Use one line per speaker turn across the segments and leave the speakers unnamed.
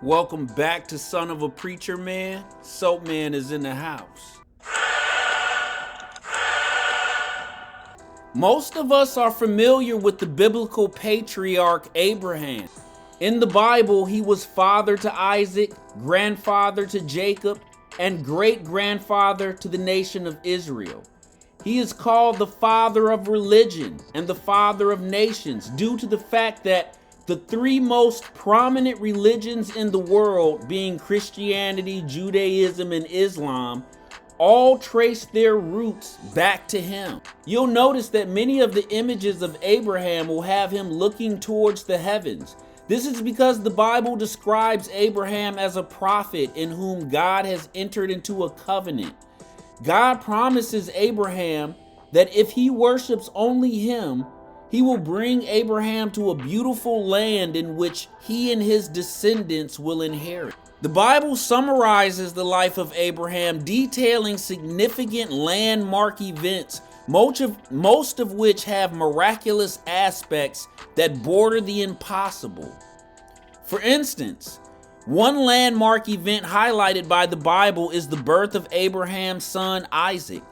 Welcome back to Son of a Preacher Man. Soapman is in the house. Most of us are familiar with the biblical patriarch Abraham. In the Bible, he was father to Isaac, grandfather to Jacob, and great-grandfather to the nation of Israel. He is called the father of religion and the father of nations due to the fact that the three most prominent religions in the world, being Christianity, Judaism, and Islam, all trace their roots back to him. You'll notice that many of the images of Abraham will have him looking towards the heavens. This is because the Bible describes Abraham as a prophet in whom God has entered into a covenant. God promises Abraham that if he worships only him, he will bring Abraham to a beautiful land in which he and his descendants will inherit. The Bible summarizes the life of Abraham, detailing significant landmark events, most of which have miraculous aspects that border the impossible. For instance, one landmark event highlighted by the Bible is the birth of Abraham's son Isaac.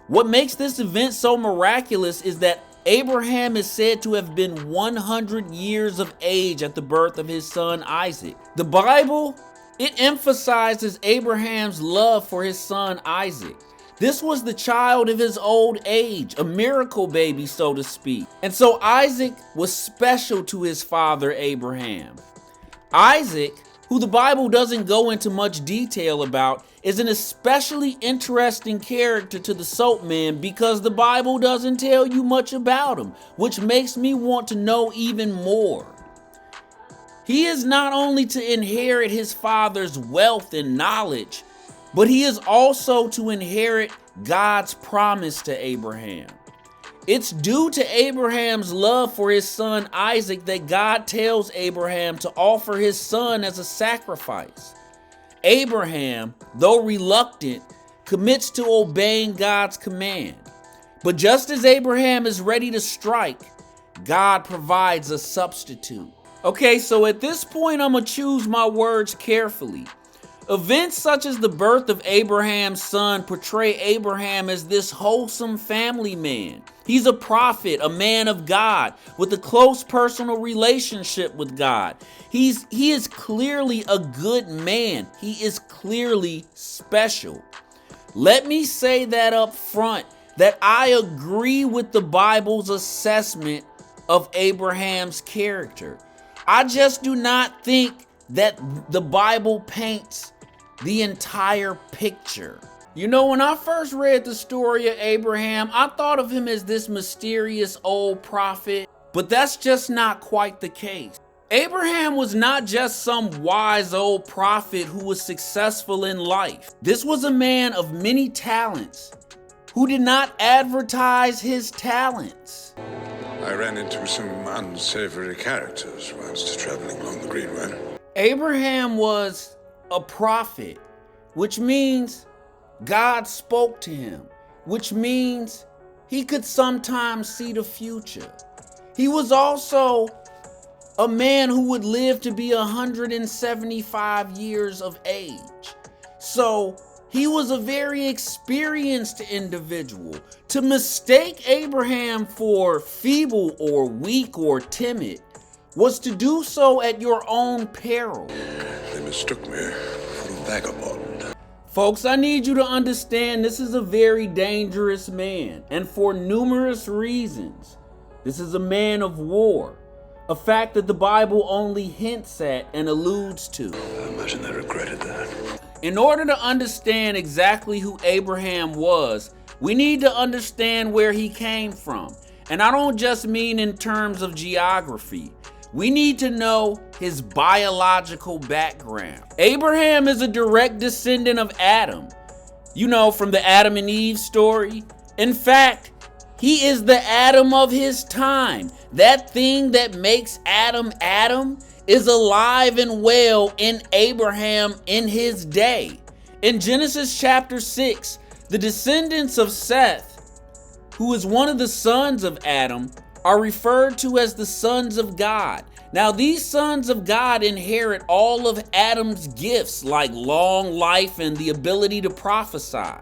What makes this event so miraculous is that Abraham is said to have been 100 years of age at the birth of his son Isaac. The Bible, it emphasizes Abraham's love for his son Isaac. This was the child of his old age, a miracle baby, so to speak. And so Isaac was special to his father Abraham. Isaac, who the Bible doesn't go into much detail about, is an especially interesting character to the Soapman because the Bible doesn't tell you much about him, which makes me want to know even more. He is not only to inherit his father's wealth and knowledge, but he is also to inherit God's promise to Abraham. It's due to Abraham's love for his son Isaac that God tells Abraham to offer his son as a sacrifice. Abraham, though reluctant, commits to obeying God's command. But just as Abraham is ready to strike, God provides a substitute. Okay, so at this point, I'm going to choose my words carefully. Events such as the birth of Abraham's son portray Abraham as this wholesome family man. He's a prophet, a man of God, with a close personal relationship with God. He is clearly a good man. He is clearly special. Let me say that up front, that I agree with the Bible's assessment of Abraham's character. I just do not think that the Bible paints the entire picture. You know, when I first read the story of Abraham, I thought of him as this mysterious old prophet, but that's just not quite the case. Abraham was not just some wise old prophet who was successful in life. This was a man of many talents who did not advertise his talents.
I ran into some unsavory characters whilst traveling along the Greenway.
Abraham was a prophet, which means God spoke to him, which means he could sometimes see the future. He was also a man who would live to be 175 years of age. So he was a very experienced individual. To mistake Abraham for feeble or weak or timid was to do so at your own peril.
They mistook me for a vagabond.
Folks, I need you to understand this is a very dangerous man, and for numerous reasons. This is a man of war, a fact that the Bible only hints at and alludes to.
I imagine they regretted that.
In order to understand exactly who Abraham was, we need to understand where he came from. And I don't just mean in terms of geography. We need to know his biological background. Abraham is a direct descendant of Adam. You know, from the Adam and Eve story. In fact, he is the Adam of his time. That thing that makes Adam Adam is alive and well in Abraham in his day. In Genesis chapter 6, the descendants of Seth, who is one of the sons of Adam, are referred to as the sons of God. Now, these sons of God inherit all of Adam's gifts like long life and the ability to prophesy.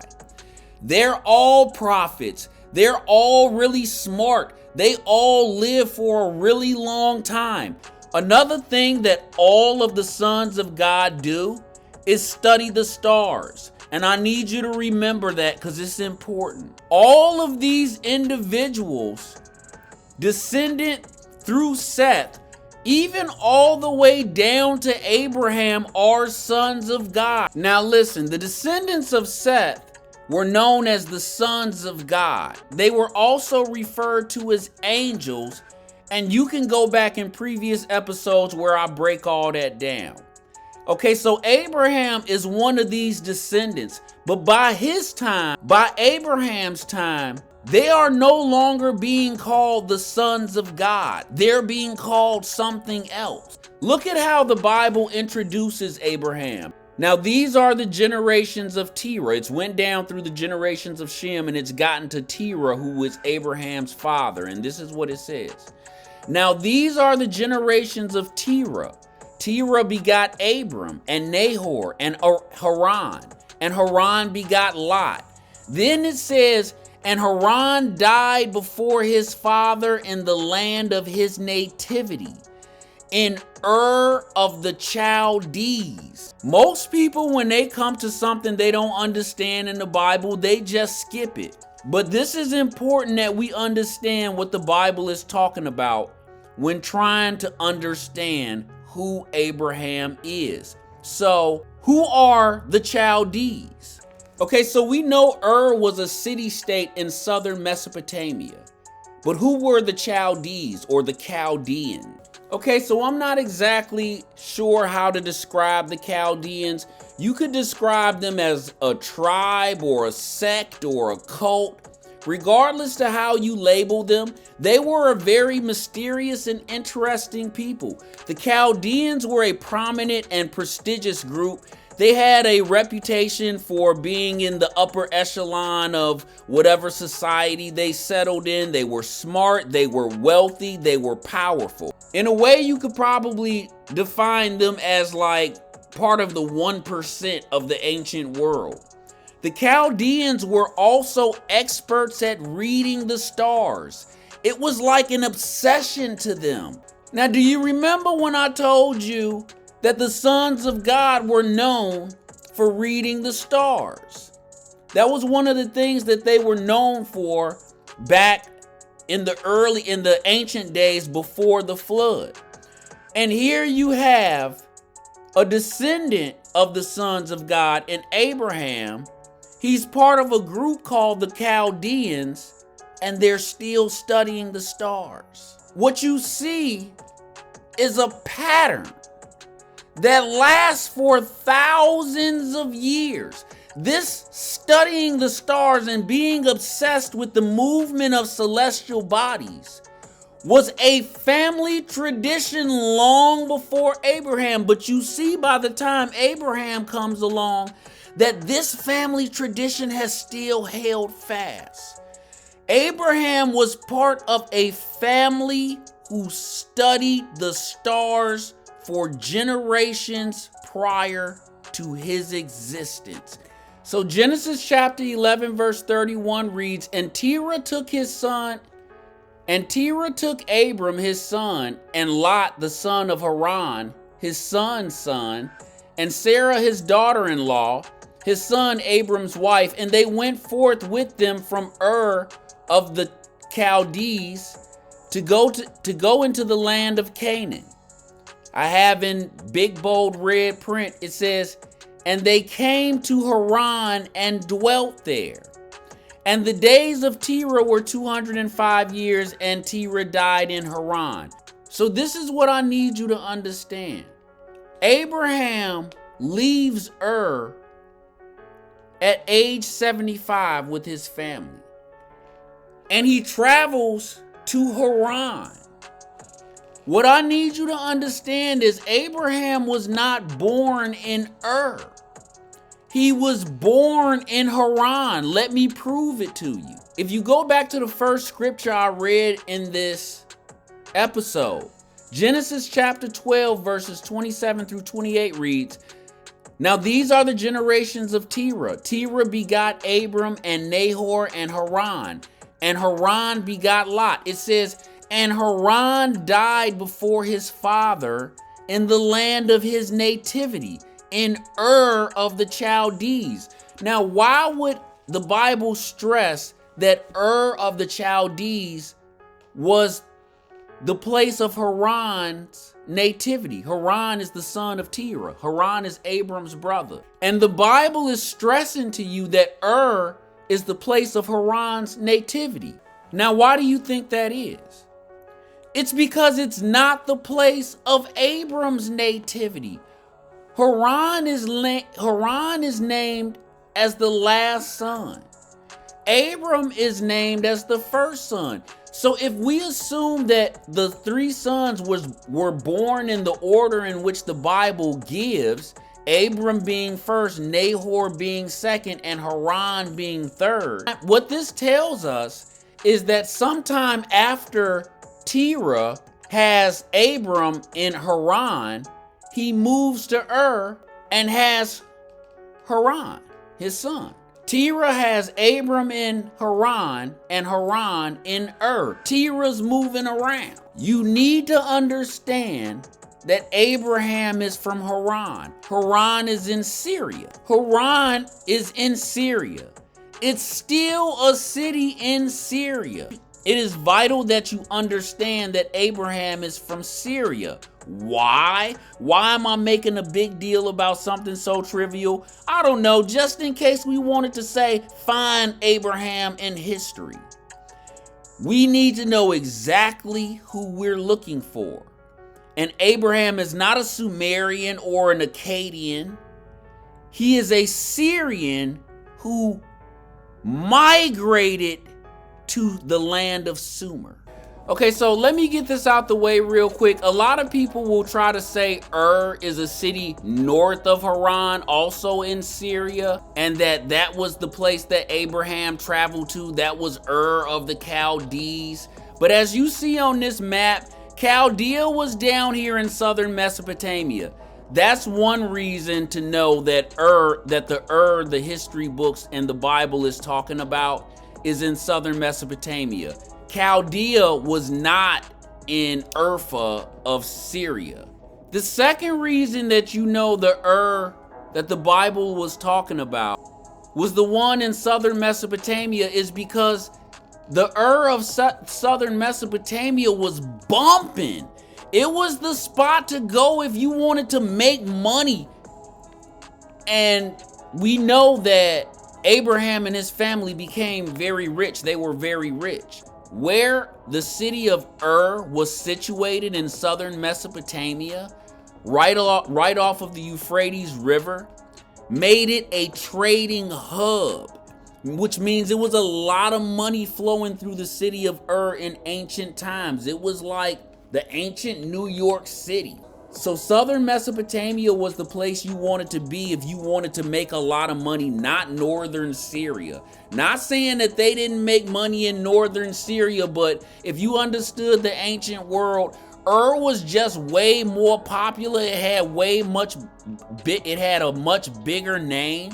They're all prophets. They're all really smart. They all live for a really long time. Another thing that all of the sons of God do is study the stars. And I need you to remember that because it's important. All of these individuals, descendant through Seth, even all the way down to Abraham, are sons of God. Now listen, the descendants of Seth were known as the sons of God. They were also referred to as angels, and you can go back in previous episodes where I break all that down. Okay, so Abraham is one of these descendants, but by Abraham's time, they are no longer being called the sons of God. They're being called something else. Look at how the Bible introduces Abraham. Now, these are the generations of Terah. It's went down through the generations of Shem, and it's gotten to Terah, who is Abraham's father. And this is what it says. Now, these are the generations of Terah. Terah begot Abram and Nahor and Haran. And Haran begot Lot. Then it says, and Haran died before his father in the land of his nativity, in Ur of the Chaldees. Most people, when they come to something they don't understand in the Bible, they just skip it. But this is important that we understand what the Bible is talking about when trying to understand who Abraham is. So, who are the Chaldees? Okay, so we know Ur was a city-state in southern Mesopotamia. But who were the Chaldees or the Chaldeans? Okay, so I'm not exactly sure how to describe the Chaldeans. You could describe them as a tribe or a sect or a cult. Regardless to how you label them, they were a very mysterious and interesting people. The Chaldeans were a prominent and prestigious group. They had a reputation for being in the upper echelon of whatever society they settled in. They were smart, they were wealthy, they were powerful. In a way, you could probably define them as like part of the 1% of the ancient world. The Chaldeans were also experts at reading the stars. It was like an obsession to them. Now, do you remember when I told you that the sons of God were known for reading the stars? That was one of the things that they were known for back in the ancient days before the flood. And here you have a descendant of the sons of God in Abraham. He's part of a group called the Chaldeans, and they're still studying the stars. What you see is a pattern that lasts for thousands of years. This studying the stars and being obsessed with the movement of celestial bodies was a family tradition long before Abraham. But you see, by the time Abraham comes along, that this family tradition has still held fast. Abraham was part of a family who studied the stars for generations prior to his existence. So Genesis chapter 11 verse 31 reads, And Terah took Abram his son, and Lot the son of Haran, his son's son, and Sarah his daughter-in-law, his son Abram's wife, and they went forth with them from Ur of the Chaldees to go into the land of Canaan. I have in big bold red print, it says, and they came to Haran and dwelt there. And the days of Terah were 205 years, and Terah died in Haran. So this is what I need you to understand. Abraham leaves Ur at age 75 with his family, and he travels to Haran. What I need you to understand is Abraham was not born in Ur. He was born in Haran. Let me prove it to you. If you go back to the first scripture I read in this episode, Genesis chapter 12, verses 27 through 28 reads, "Now these are the generations of Terah. Terah begot Abram and Nahor and Haran. And Haran begot Lot." It says, "And Haran died before his father in the land of his nativity, in Ur of the Chaldees." Now, why would the Bible stress that Ur of the Chaldees was the place of Haran's nativity? Haran is the son of Terah. Haran is Abram's brother. And the Bible is stressing to you that Ur is the place of Haran's nativity. Now, why do you think that is? It's because it's not the place of Abram's nativity. Haran is named as the last son. Abram is named as the first son. So if we assume that the three sons were born in the order in which the Bible gives, Abram being first, Nahor being second, and Haran being third, what this tells us is that sometime after Terah has Abram in Haran, he moves to Ur and has Haran, his son. Terah has Abram in Haran and Haran in Ur. Terah's moving around. You need to understand that Abraham is from Haran. Haran is in Syria. Haran is in Syria. It's still a city in Syria. It is vital that you understand that Abraham is from Syria. Why? Why am I making a big deal about something so trivial? I don't know, just in case we wanted to say, find Abraham in history. We need to know exactly who we're looking for. And Abraham is not a Sumerian or an Akkadian. He is a Syrian who migrated to the land of Sumer. Okay, so let me get this out the way real quick. A lot of people will try to say Ur is a city north of Haran, also in Syria, and that was the place that Abraham traveled to. That was Ur of the Chaldees. But as you see on this map, Chaldea was down here in southern Mesopotamia. That's one reason to know that the history books and the Bible is talking about is in southern Mesopotamia. Chaldea was not in Urfa of Syria. The second reason that you know the Ur that the Bible was talking about was the one in southern Mesopotamia is because the Ur of southern Mesopotamia was bumping. It was the spot to go if you wanted to make money. And we know that Abraham and his family became very rich. They were very rich. Where the city of Ur was situated in southern Mesopotamia, right off of the Euphrates River, made it a trading hub, which means it was a lot of money flowing through the city of Ur in ancient times. It was like the ancient New York City. So southern Mesopotamia was the place you wanted to be if you wanted to make a lot of money, not northern Syria. Not saying that they didn't make money in northern Syria, but if you understood the ancient world, Ur was just way more popular. It had a much bigger name.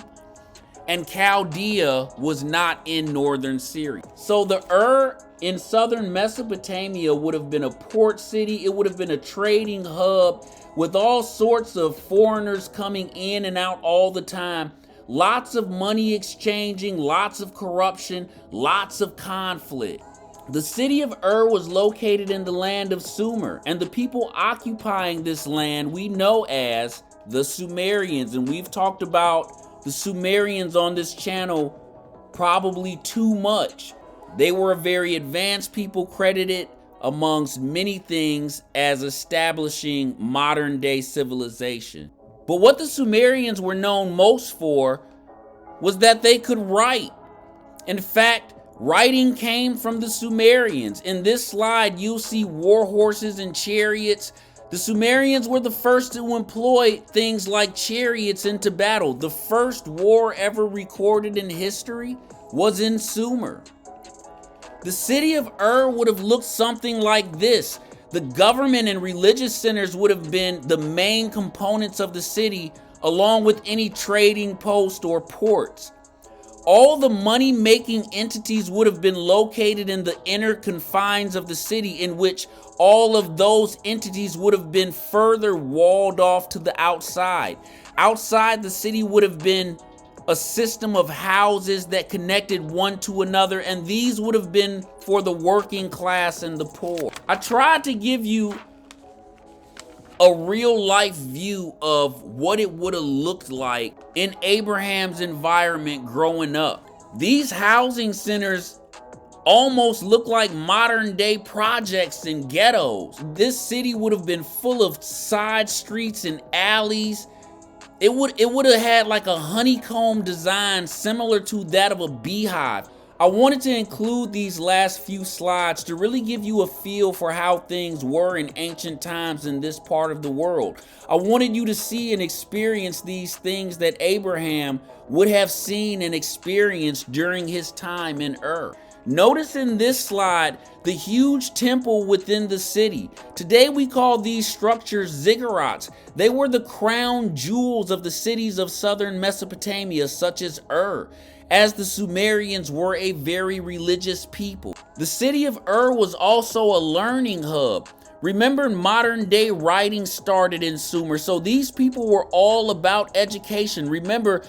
And Chaldea was not in northern Syria. So the Ur in southern Mesopotamia would have been a port city. It would have been a trading hub with all sorts of foreigners coming in and out all the time. Lots of money exchanging, lots of corruption, lots of conflict. The city of Ur was located in the land of Sumer, and the people occupying this land we know as the Sumerians. And we've talked about the Sumerians on this channel probably too much. They were a very advanced people, credited amongst many things as establishing modern day civilization. But what the Sumerians were known most for was that they could write. In fact, writing came from the Sumerians. In this slide, you'll see war horses and chariots. The Sumerians were the first to employ things like chariots into battle. The first war ever recorded in history was in Sumer. The city of Ur would have looked something like this. The government and religious centers would have been the main components of the city, along with any trading post or ports. All the money-making entities would have been located in the inner confines of the city, in which all of those entities would have been further walled off to the outside. Outside the city would have been a system of houses that connected one to another, and these would have been for the working class and the poor. I tried to give you a real life view of what it would have looked like in Abraham's environment growing up. These housing centers almost look like modern day projects and ghettos. This city would have been full of side streets and alleys. It would have had like a honeycomb design similar to that of a beehive. I wanted to include these last few slides to really give you a feel for how things were in ancient times in this part of the world. I wanted you to see and experience these things that Abraham would have seen and experienced during his time in Ur. Notice in this slide the huge temple within the city. Today we call these structures ziggurats. They were the crown jewels of the cities of southern Mesopotamia, such as Ur, as the Sumerians were a very religious people. The city of Ur was also a learning hub. Remember, modern day writing started in Sumer, so these people were all about education. Remember,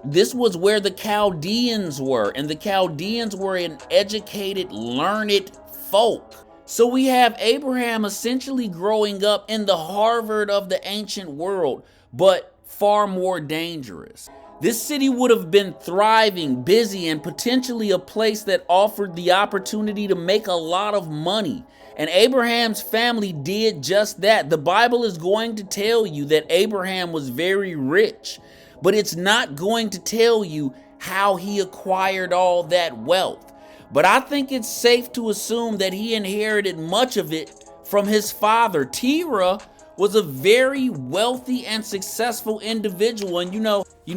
this was where the Chaldeans were, and the Chaldeans were an educated, learned folk. So we have Abraham essentially growing up in the Harvard of the ancient world, but far more dangerous. This city would have been thriving, busy, and potentially a place that offered the opportunity to make a lot of money. And Abraham's family did just that. The Bible is going to tell you that Abraham was very rich, but it's not going to tell you how he acquired all that wealth. But I think it's safe to assume that he inherited much of it from his father. Terah was a very wealthy and successful individual. And you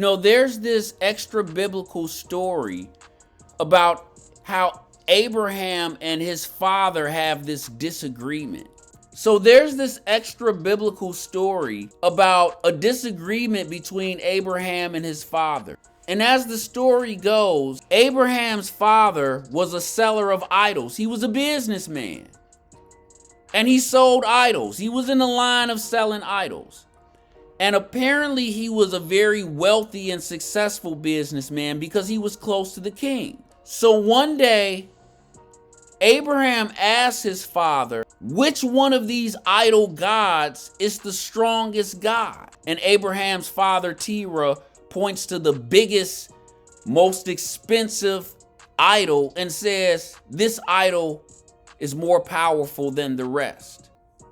know, there's this extra biblical story about how Abraham and his father have this disagreement. So there's this extra biblical story about a disagreement between Abraham and his father. And as the story goes, Abraham's father was a seller of idols. He was a businessman. And he sold idols. He was in the line of selling idols. And apparently he was a very wealthy and successful businessman because he was close to the king. So one day, Abraham asked his father, which one of these idol gods is the strongest god? And Abraham's father, Terah, points to the biggest, most expensive idol and says, this idol is more powerful than the rest.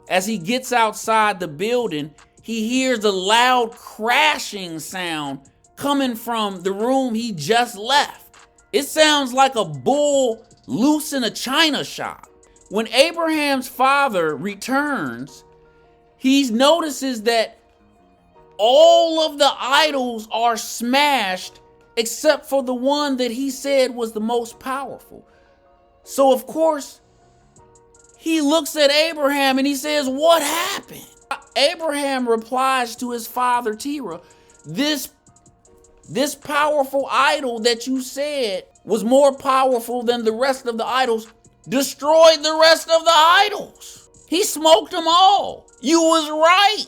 As he gets outside the building, he hears a loud crashing sound coming from the room he just left. It sounds like a bull loose in a china shop. When Abraham's father returns, he notices that all of the idols are smashed except for the one that he said was the most powerful. So of course, he looks at Abraham and he says, what happened? Abraham replies to his father Terah, this powerful idol that you said was more powerful than the rest of the idols destroyed the rest of the idols. He smoked them all. You was right.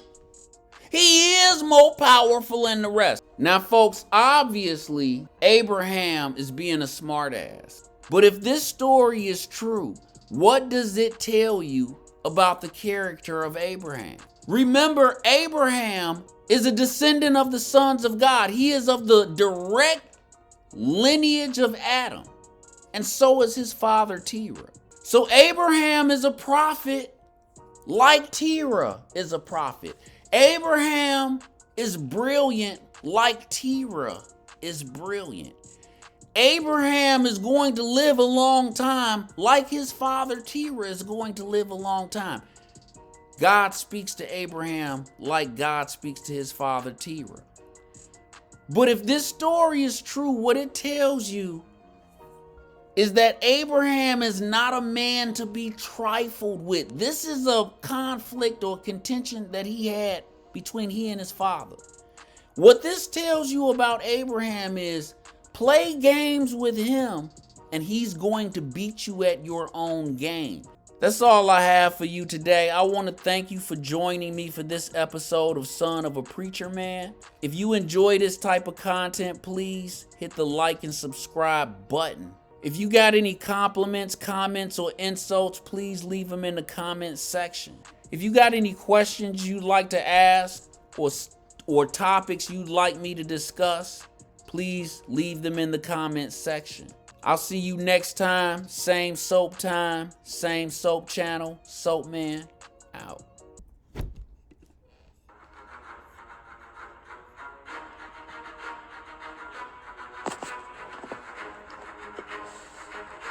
He is more powerful than the rest. Now, folks, obviously, Abraham is being a smartass. But if this story is true, what does it tell you about the character of Abraham? Remember, Abraham is a descendant of the sons of God. He is of the direct lineage of Adam. And so is his father Terah. So Abraham is a prophet like Terah is a prophet. Abraham is brilliant like Terah is brilliant. Abraham is going to live a long time like his father Terah is going to live a long time. God speaks to Abraham like God speaks to his father Terah. But if this story is true, what it tells you is that Abraham is not a man to be trifled with. This is a conflict or contention that he had between he and his father. What this tells you about Abraham is play games with him and he's going to beat you at your own game. That's all I have for you today. I want to thank you for joining me for this episode of Son of a Preacher Man. If you enjoy this type of content, please hit the like and subscribe button. If you got any compliments, comments, or insults, please leave them in the comments section. If you got any questions you'd like to ask or topics you'd like me to discuss, please leave them in the comments section. I'll see you next time. Same soap channel. Soapman out.